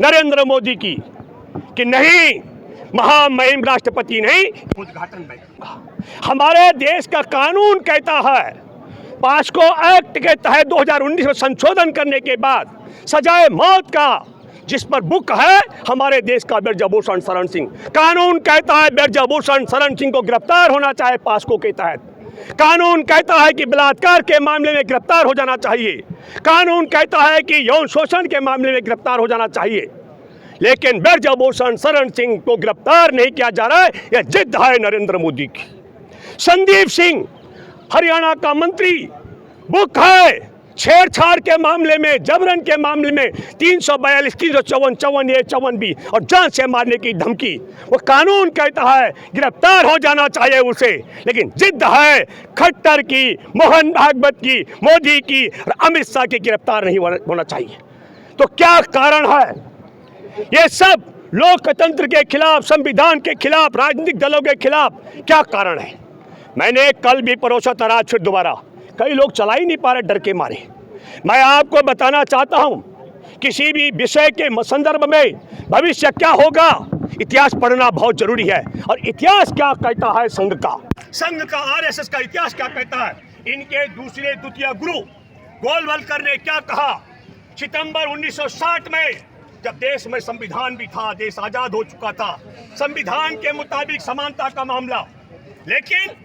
नरेंद्र मोदी की कि नहीं, महामहिम राष्ट्रपति नहीं, उद्घाटन मैं करूंगा। हमारे देश का कानून कहता है, पास्को एक्ट के तहत 2019 में संशोधन करने के बाद सजाए मौत का जिस पर बुक है हमारे देश का ब्रजभूषण शरण सिंह। कानून कहता है ब्रजभूषण शरण सिंह को गिरफ्तार होना चाहिए पास्को के तहत। कानून कहता है कि बलात्कार के मामले में गिरफ्तार हो जाना चाहिए। कानून कहता है कि यौन शोषण के मामले में गिरफ्तार हो जाना चाहिए। लेकिन ब्रजभूषण शरण सिंह को गिरफ्तार नहीं किया जा रहा है, यह जिद है नरेंद्र मोदी की। संदीप सिंह हरियाणा का मंत्री, बुक है छेड़छाड़ के मामले में, जबरन के मामले में 342, 354, 54A, 54B और जान से मारने की धमकी। वो कानून कहता है गिरफ्तार हो जाना चाहिए उसे, लेकिन जिद है खट्टर की, मोहन भागवत की, मोदी की और अमित शाह की गिरफ्तार नहीं होना चाहिए। तो क्या कारण है? ये सब लोकतंत्र के खिलाफ, संविधान के खिलाफ, राजनीतिक दलों के खिलाफ क्या कारण है? मैंने कल भी परोसा था, आज फिर दोबारा। कई लोग चला ही नहीं पा रहे डर के मारे। मैं आपको बताना चाहता हूं, किसी भी विषय के संदर्भ में भविष्य क्या होगा, इतिहास पढ़ना बहुत जरूरी है। और इतिहास क्या कहता है संघ का आरएसएस का इतिहास क्या कहता है? इनके दूसरे द्वितीय गुरु गोलवलकर ने क्या कहा? सितंबर 1960 में, जब देश में संविधान भी था, देश आजाद हो चुका था, संविधान के मुताबिक समानता का मामला, लेकिन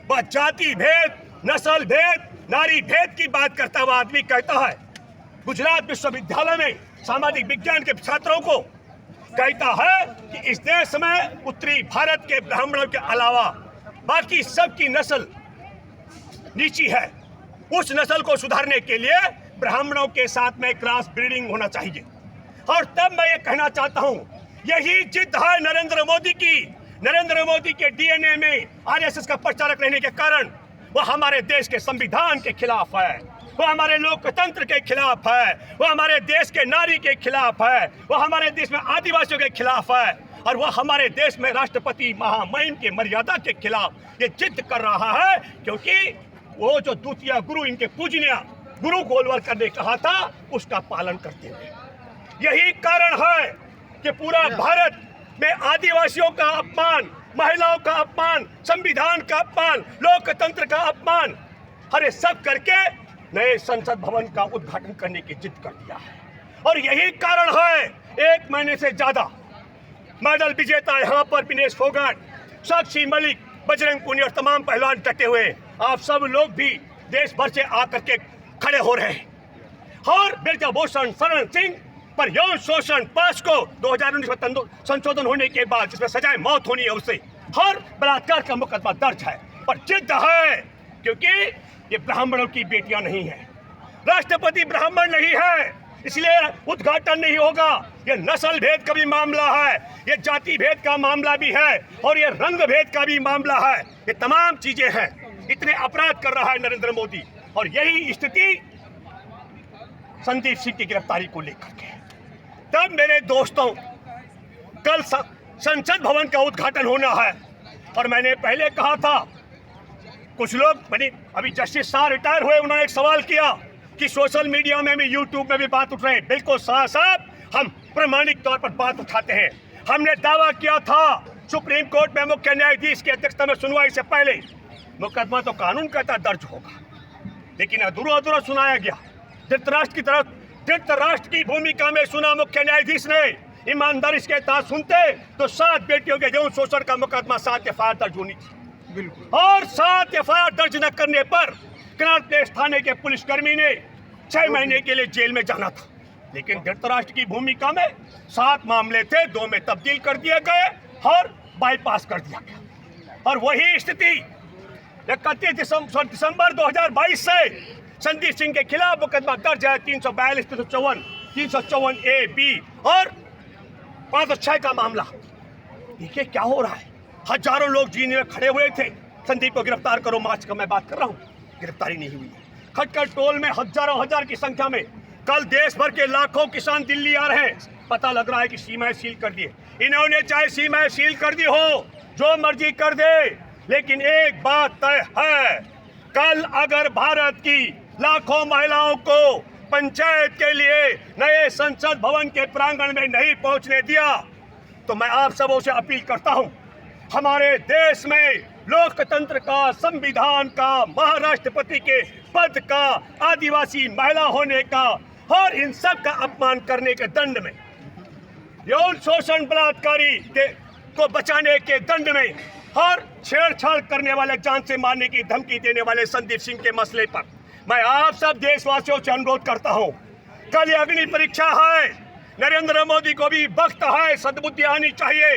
वह जाति भेद, नस्ल भेद, नारी भेद की बात करता हुआ आदमी कहता है, गुजरात विश्वविद्यालय में सामाजिक विज्ञान के छात्रों को कहता है कि इस देश में उत्तरी भारत के ब्राह्मणों के अलावा बाकी सबकी नस्ल नीची है। उस नस्ल को सुधारने के लिए ब्राह्मणों के साथ में क्रॉस ब्रीडिंग होना चाहिए। और तब मैं ये कहना चाहता हूं, यही जिद है नरेंद्र मोदी की। नरेंद्र मोदी के डीएनए में आरएसएस का प्रचारक रहने के कारण वह हमारे देश के संविधान के खिलाफ है, वो हमारे लोकतंत्र के खिलाफ है, वो हमारे देश के नारी के खिलाफ है, वो हमारे देश में आदिवासियों के खिलाफ है, और वह हमारे देश में राष्ट्रपति महामहिम के मर्यादा के खिलाफ ये जिद कर रहा है। क्योंकि वो जो द्वितीय गुरु, इनके पूजनीय गुरु गोलवलकर ने कहा था, उसका पालन करते हुए यही कारण है कि पूरा भारत में आदिवासियों का अपमान, महिलाओं का अपमान, संविधान का अपमान, लोकतंत्र का अपमान, अरे सब करके नए संसद भवन का उद्घाटन करने की जिद कर दिया है। और यही कारण है 1 महीने से ज्यादा मेडल विजेता यहाँ पर विनेश फोगाट, साक्षी मलिक, बजरंग पुनिया और तमाम पहलवान डटे हुए, आप सब लोग भी देश भर से आकर के खड़े हो रहे हैं। और ब्रजभूषण शरण सिंह पर यौन शोषण पास्को 2019 में संशोधन होने के बाद जिसमें सजाए मौत होनी है उसे, हर बलात्कार का मुकदमा दर्ज है। पर जिद है क्योंकि ये ब्राह्मणों की बेटियां नहीं है, राष्ट्रपति ब्राह्मण नहीं है, इसलिए उद्घाटन नहीं होगा। ये नस्ल भेद का भी मामला है, ये जाति भेद का मामला भी है, और ये रंग भेद का भी मामला है। ये तमाम चीजें हैं, इतने अपराध कर रहा है नरेंद्र मोदी। और यही स्थिति संदीप सिंह की गिरफ्तारी को लेकर के। तब मेरे दोस्तों, कल संसद भवन का उद्घाटन होना है, और मैंने पहले कहा था, कुछ लोग अभी जस्टिस शाह रिटायर हुए, उन्होंने एक सवाल किया कि सोशल मीडिया में भी, यूट्यूब में भी बात उठ रहे हैं। बिल्कुल साहब, हम प्रामाणिक तौर पर बात उठाते हैं। हमने दावा किया था सुप्रीम कोर्ट में मुख्य न्यायाधीश की अध्यक्षता में सुनवाई से पहले, मुकदमा तो कानून कहता दर्ज होगा, लेकिन अधूरा अधूरा सुनाया गया। धृतराष्ट्र की भूमिका में सुना मुख्य न्यायाधीश ने। ईमानदारी के साथ सुनते तो 7 बेटियों के यौन शोषण का मुकदमा 7 एफआईआर दर्ज होनी थी। बिल्कुल। और 7 एफआईआर दर्ज न करने पर कनाट प्लेस थाने के पुलिसकर्मी ने 6 महीने के लिए जेल में जाना था। लेकिन धृतराष्ट्र की भूमिका में 7 मामले थे, 2 में तब्दील कर दिए गए और बाईपास कर दिया गया। और वही स्थिति 31 दिसंबर 2022 से संदीप सिंह के खिलाफ मुकदमा दर्ज है। 342, 354, 354A-B और 506 का मामला। देखिए क्या हो रहा है। हजारों लोग जीने में खड़े हुए थे, संदीप को गिरफ्तार करो, मार्च का मैं बात कर रहा हूँ, गिरफ्तारी नहीं हुई। खटकर टोल में हजारों हजार की संख्या में कल देश भर के लाखों किसान दिल्ली आ रहे हैं। पता लग रहा है कि सीमाएं सील कर दिए। इन्होंने चाहे सीमाएं सील कर दी हो, जो मर्जी कर दे, लेकिन एक बात तय है, कल अगर भारत की लाखों महिलाओं को पंचायत के लिए नए संसद भवन के प्रांगण में नहीं पहुंचने दिया, तो मैं आप सबों से अपील करता हूं, हमारे देश में लोकतंत्र का, संविधान का, महाराष्ट्रपति के पद का, आदिवासी महिला होने का और इन सब का अपमान करने के दंड में, यौन शोषण बलात्कारी को बचाने के दंड में और छेड़छाड़ करने वाले, जान से मारने की धमकी देने वाले संदीप सिंह के मसले पर मैं आप सब देशवासियों से अनुरोध करता हूं, कल ये अग्नि परीक्षा है, नरेंद्र मोदी को भी वक्त है, सद्बुद्धि आनी चाहिए,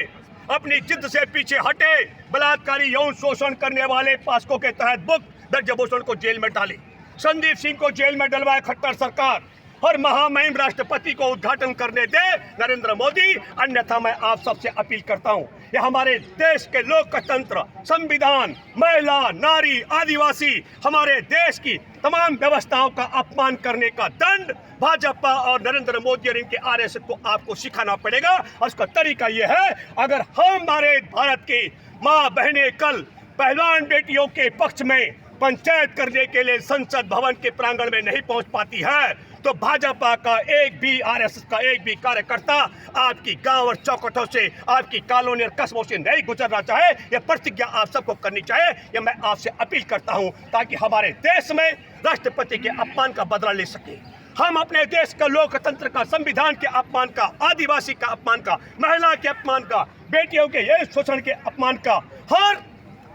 अपनी जिद से पीछे हटे, बलात्कारी यौन शोषण करने वाले पास्को के तहत बुक ब्रजभूषण को जेल में डाली, संदीप सिंह को जेल में डलवाए खट्टर सरकार और महामहिम राष्ट्रपति को उद्घाटन करने दे नरेंद्र मोदी, अन्यथा मैं आप सबसे अपील करता हूं, यह हमारे देश के लोकतंत्र, संविधान, महिला, नारी, आदिवासी, हमारे देश की तमाम व्यवस्थाओं का अपमान करने का दंड भाजपा और नरेंद्र मोदी और इनके आरएसएस को आपको सिखाना पड़ेगा। और उसका तरीका यह है, अगर हमारे भारत की माँ बहनें कल पहलवान बेटियों के पक्ष में पंचायत करने के लिए संसद भवन के प्रांगण में नहीं पहुंच पाती है, तो भाजपा का एक भी, आरएसएस का एक भी कार्यकर्ता आपकी गांव और चौखटों से, आपकी कॉलोनी और कस्बों से नहीं गुजरना चाहे, यह प्रतिज्ञा आप सबको करनी चाहिए। यह मैं आपसे अपील करता हूं, ताकि हमारे देश में राष्ट्रपति के अपमान का बदला ले सके, हम अपने देश का लोकतंत्र का, संविधान के अपमान का, आदिवासी का अपमान का, महिला के अपमान का, बेटियों के ये शोषण के अपमान का, हर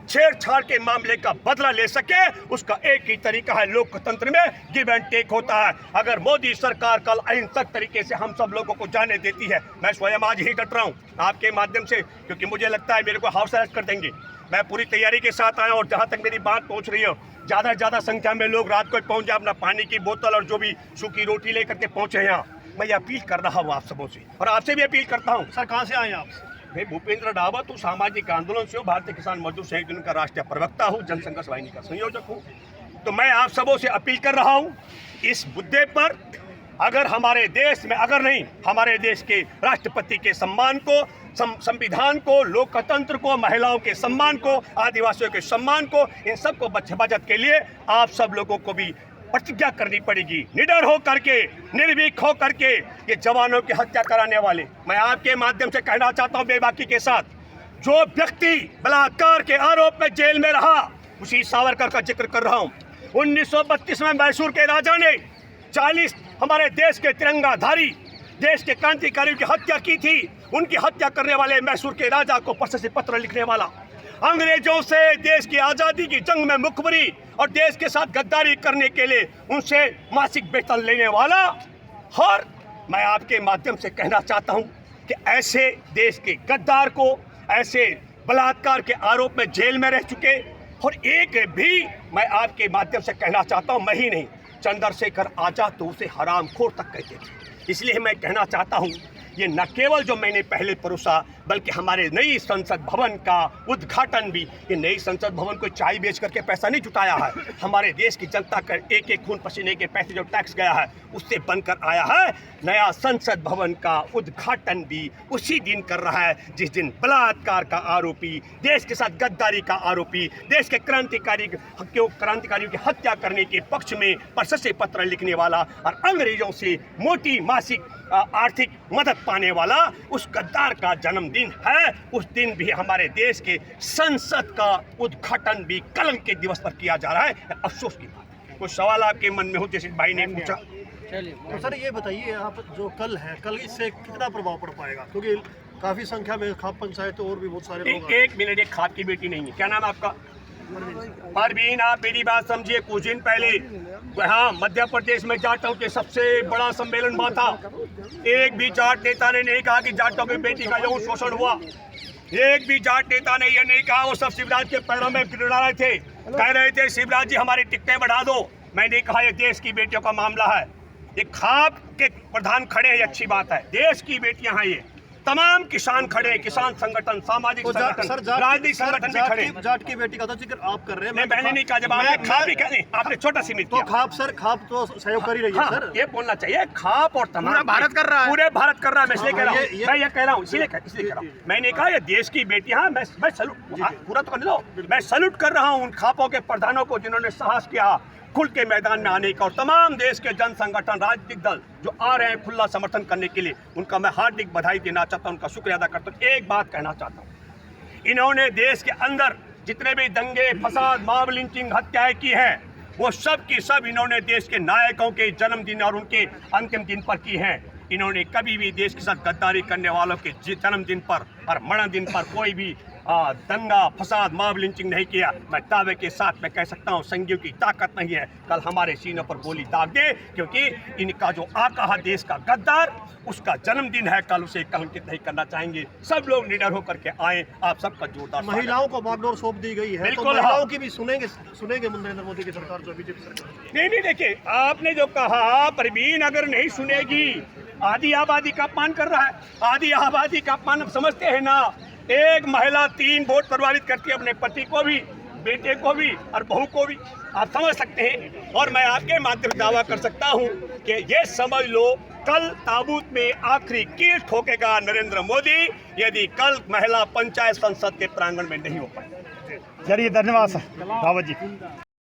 छेड़छाड़ के मामले का बदला ले सके। उसका एक ही तरीका है, लोकतंत्र में गिव एंड टेक होता है। अगर मोदी सरकार कल अहिंसक तरीके से हम सब लोगों को जाने देती है, मैं स्वयं आज ही डट रहा हूँ आपके माध्यम से, क्योंकि मुझे लगता है मेरे को हाउस अरेस्ट कर देंगे। मैं पूरी तैयारी के साथ आया और जहाँ तक मेरी बात पहुँच रही है, ज़्यादा से ज़्यादा संख्या में लोग रात को पहुँच जाए, अपना पानी की बोतल और जो भी सूखी रोटी लेकर के पहुँचे यहाँ। मैं ये अपील कर रहा हूँ आप सबों से, और आपसे भी अपील करता हूँ। सर कहाँ से आए आप? मैं भूपेंद्र डावत हूँ, सामाजिक आंदोलन से हूँ, भारतीय किसान मजदूर संगठन का राष्ट्रीय प्रवक्ता हूँ, जनसंघर्ष वाहिनी का संयोजक हूँ। तो मैं आप सबों से अपील कर रहा हूँ, इस मुद्दे पर अगर हमारे देश में, अगर नहीं हमारे देश के राष्ट्रपति के सम्मान को, संविधान को, लोकतंत्र को, महिलाओं के सम्मान को, आदिवासियों के सम्मान को, इन सबको बचत के लिए आप सब लोगों को भी प्रतिज्ञा करनी पड़ेगी, निडर हो करके, निर्भीक हो करके। ये जवानों की हत्या कराने वाले, मैं आपके माध्यम से कहना चाहता हूं बेबाकी के साथ, जो व्यक्ति बलात्कार के आरोप में जेल में रहा, उसी सावरकर का जिक्र कर रहा हूं। 1932 में मैसूर के राजा ने 40 हमारे देश के तिरंगाधारी, देश के क्रांतिकारियों की हत्या की थी। उनकी हत्या करने वाले मैसूर के राजा को प्रशस्ति पत्र लिखने वाला, अंग्रेजों से देश की आज़ादी की जंग में मुखबरी और देश के साथ गद्दारी करने के लिए उनसे मासिक वेतन लेने वाला। और मैं आपके माध्यम से कहना चाहता हूं कि ऐसे देश के गद्दार को, ऐसे बलात्कार के आरोप में जेल में रह चुके, और एक भी, मैं आपके माध्यम से कहना चाहता हूं, मैं ही नहीं, चंद्रशेखर आजाद तो उसे हरामखोर तक कहते थे। इसलिए मैं कहना चाहता हूं, ये न केवल जो मैंने पहले परोसा, बल्कि हमारे नई संसद भवन का उद्घाटन भी, ये नई संसद भवन को चाय बेच करके पैसा नहीं जुटाया है, हमारे देश की जनता का एक एक खून पसीने के पैसे जो टैक्स गया है उससे बनकर आया है। नया संसद भवन का उद्घाटन भी उसी दिन कर रहा है जिस दिन बलात्कार का आरोपी, देश के साथ गद्दारी का आरोपी, देश के क्रांतिकारियों की हत्या करने के पक्ष में प्रशस्ति पत्र लिखने वाला और अंग्रेजों से मोटी मासिक आर्थिक मदद पाने वाला उस गद्दार का जन्मदिन है। उस दिन भी हमारे देश के संसद का उद्घाटन भी कलंक के दिवस पर किया जा रहा है। अफसोस की बात है। कुछ सवाल आपके मन में हो, जैसे भाई ने पूछा। तो सर ये बताइए, आप जो कल है, कल इससे कितना प्रभाव पड़ पाएगा? क्योंकि काफी संख्या में खाप पंचायत और भी बहुत सारे लोग। एक मिनट, एक खाप की बेटी नहीं है, क्या नाम आपका? परवीन। आप मेरी बात समझिए, कुछ दिन पहले हाँ मध्य प्रदेश में जाटों के सबसे बड़ा सम्मेलन हुआ था। एक भी जाट नेता ने नहीं कहा कि जाटों की बेटी का यौन शोषण हुआ। एक भी जाट नेता ने यह नहीं कहा, वो सब शिवराज के पैरों में गिरा रहे थे, कह रहे थे शिवराज जी हमारी टिकटें बढ़ा दो। मैंने कहा यह देश की बेटियों का मामला है, ये खाप के प्रधान खड़े हैं, अच्छी बात है, देश की बेटियां हैं, ये तमाम किसान खड़े, किसान संगठन, सामाजिक संगठन, राजनीतिक संगठन भी खड़े। जाट की बेटी का तो जिक्र आप कर रहे हैं, मैंने नहीं कहा। जब आपने खाप ही कहने, आपने छोटा सीमित किया। तो खाप सर, खाप तो सहयोग कर ही रही है सर, ये बोलना चाहिए। खाप और तमाम पूरा भारत कर रहा है, पूरे भारत कर रहा है। मैं इसलिए कह रहा हूँ, मैं ये कह रहा हूँ, इसलिए कह रहा हूँ। मैंने कहा ये देश की बेटियां, मैं सैल्यूट, पूरा तो कर लो, मैं सैल्यूट कर रहा हूँ उन खापों के प्रधानों को जिन्होंने साहस किया, खुल के मैदान में आने का, और तमाम देश के जन संगठन राजनीतिक दल जो आ रहे हैं खुला समर्थन करने के लिए, उनका मैं हार्दिक बधाई देना चाहता हूं, उनका शुक्रिया अदा करता हूं। एक बात कहना चाहता हूं, इन्होंने देश के अंदर जितने भी दंगे, फसाद, मॉब लिंचिंग, हत्याएं की हैं, वो सब की सब इन्होंने देश के नायकों के जन्मदिन और उनके अंतिम दिन पर की हैं। इन्होंने कभी भी देश के साथ गद्दारी करने वालों के जन्मदिन पर और मरण दिन पर कोई भी दंगा, फसाद, मॉब लिंचिंग नहीं किया। मैं दावे के साथ मैं कह सकता हूँ, संघियों की ताकत नहीं है कल हमारे सीनों पर गोली दाग दे, क्योंकि इनका जो आका है देश का गद्दार, उसका जन्मदिन है, कल उसे कलंकित नहीं करना चाहेंगे। सब लोग निडर होकर के आए, आप सबका जोरदार। महिलाओं को बागडोर सौंप दी गई है, तो महिलाओं की भी सुनेंगे नरेंद्र मोदी की सरकार, जो बीजेपी सरकार। नहीं, देखिए आपने जो कहा, परवीन अगर नहीं सुनेगी, आधी आबादी का अपमान कर रहा है। आधी आबादी का अपमान समझते हैं ना, एक महिला 3 वोट प्रभावित करती है, अपने पति को भी, बेटे को भी और बहू को भी, आप समझ सकते हैं। और मैं आपके माध्यम से दावा कर सकता हूं कि ये समझ लो, कल ताबूत में आखिरी कील ठोकेगा नरेंद्र मोदी, यदि कल महिला पंचायत संसद के प्रांगण में नहीं हो पाए। चलिए, धन्यवाद रावत जी।